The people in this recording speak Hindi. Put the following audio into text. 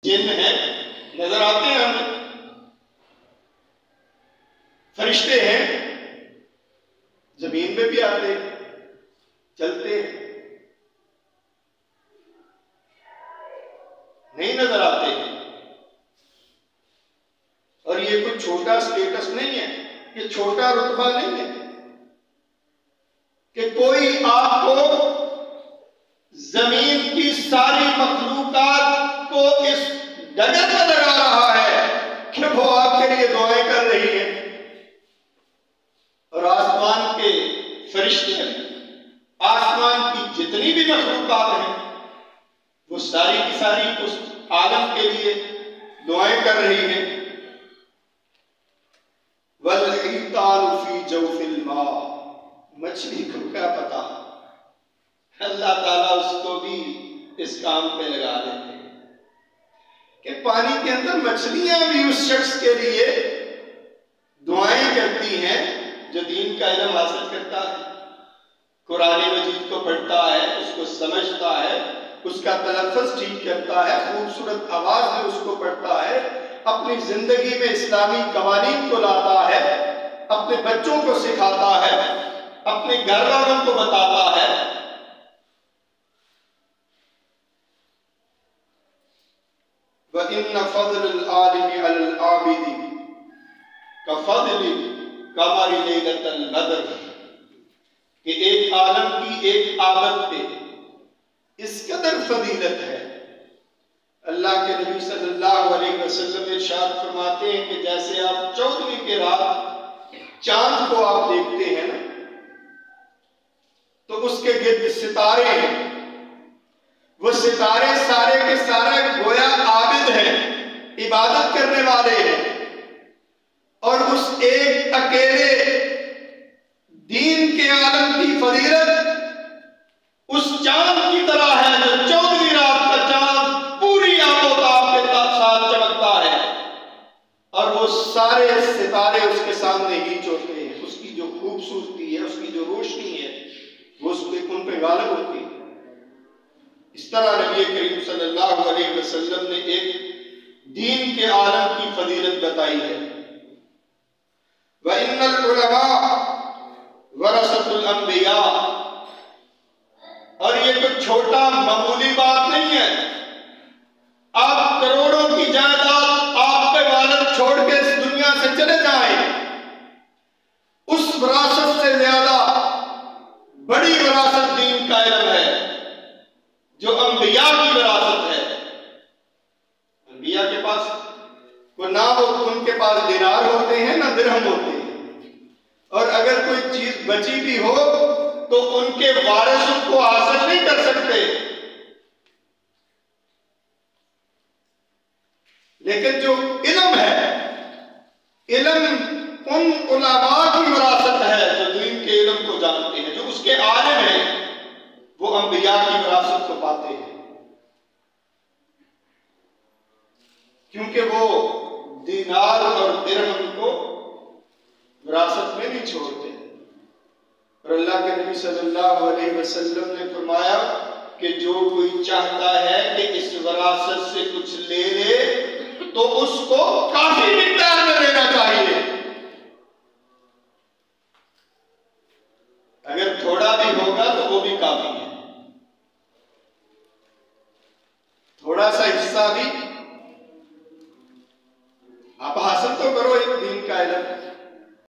जिन हैं, नजर आते हैं हमें, फरिश्ते हैं, जमीन पे भी आते हैं, चलते हैं, नहीं नजर आते हैं। और ये कोई छोटा स्टेटस नहीं है, ये छोटा रुतबा नहीं है कि कोई आपको जमीन की सारी मखलूकात को इस डगर पर लगा रहा है कि वो आपके लिए दुआएं कर रही है, और आसमान के फरिश्ते, आसमान की जितनी भी मखलूकात हैं, वो सारी की सारी उस आलम के लिए दुआएं कर रही हैं। वल हितानु फी जौफिल मा, मछली को क्या पता, अल्लाह ताला उसको भी इस काम पे लगा देते हैं कि पानी के अंदर मछलियां भी उस शख्स के लिए दुआएं करती हैं जो दीन का इल्म हासिल करता है, कुरान मजीद को पढ़ता है, उसको समझता है, उसका तलफ़्फ़ुज़ ठीक करता है, खूबसूरत आवाज में उसको पढ़ता है, अपनी जिंदगी में इस्लामी कवानीन को लाता है, अपने बच्चों को सिखाता है, अपने घर वालों को बताता है। व इन्न फ़ज़्लल आलिमी अलल आबिदी कफ़ज़्लि क़मरि लैलतिल बद्र, कि एक आलम की एक आबद पे इस कदर फजीलत है। अल्लाह के नबी सल्लल्लाहु अलैहि वसल्लम इरशाद फरमाते हैं कि जैसे आप 14वीं की रात चांद को आप देखते हैं ना, तो उसके गिर्द सितारे हैं, वो सितारे सारे के सारे गोया आबिद हैं, इबादत करने वाले हैं, और उस एक अकेले दीन के आलम की फजीलत उस चांद की तरह है जो 14वीं रात का चांद पूरी आबोताब के साथ चमकता है, और वो सारे सितारे उसके सामने ही होते हैं। उसकी जो खूबसूरती है, उसकी जो रोशनी है, वो उन पे गालिब होती है। इस तरह नबी करीम सल्लल्लाहु अलैहि वसल्लम ने एक दीन के आलम की फजीलत बताई है। व इन्नल उलमा वरसतुल अंबिया, और ये कोई छोटा मामूली बात नहीं है। आप करोड़ों की जायदाद आपके वालिद छोड़ के इस दुनिया से चले जाएं, उस विरासत से ज्यादा बड़ी विरासत दीन का इल्म है जो अंबिया की विरासत है। अंबिया के पास वो ना हो, उनके पास दिनार होते हैं ना दिरहम होते हैं, और अगर कोई चीज बची भी हो तो उनके वारिस को हासिल नहीं कर सकते। लेकिन जो इल्म है, इल्म उन उलमा की विरासत है जो दीन के इल्म को जानते हैं, जो उसके आलिम हैं, वो अंबिया की विरासत को पाते हैं, क्योंकि वो दीनार और दिरहम को विरासत में नहीं छोड़ते। और अल्लाह के नबी सल्लल्लाहु अलैहि वसल्लम ने फरमाया कि जो कोई चाहता है कि इस विरासत से कुछ ले ले तो उसको काफी मिकदार में लेना चाहिए। अगर थोड़ा भी होगा तो वो भी काफी है, थोड़ा सा हिस्सा भी आप हासिल तो करो एक दीन का इल्म।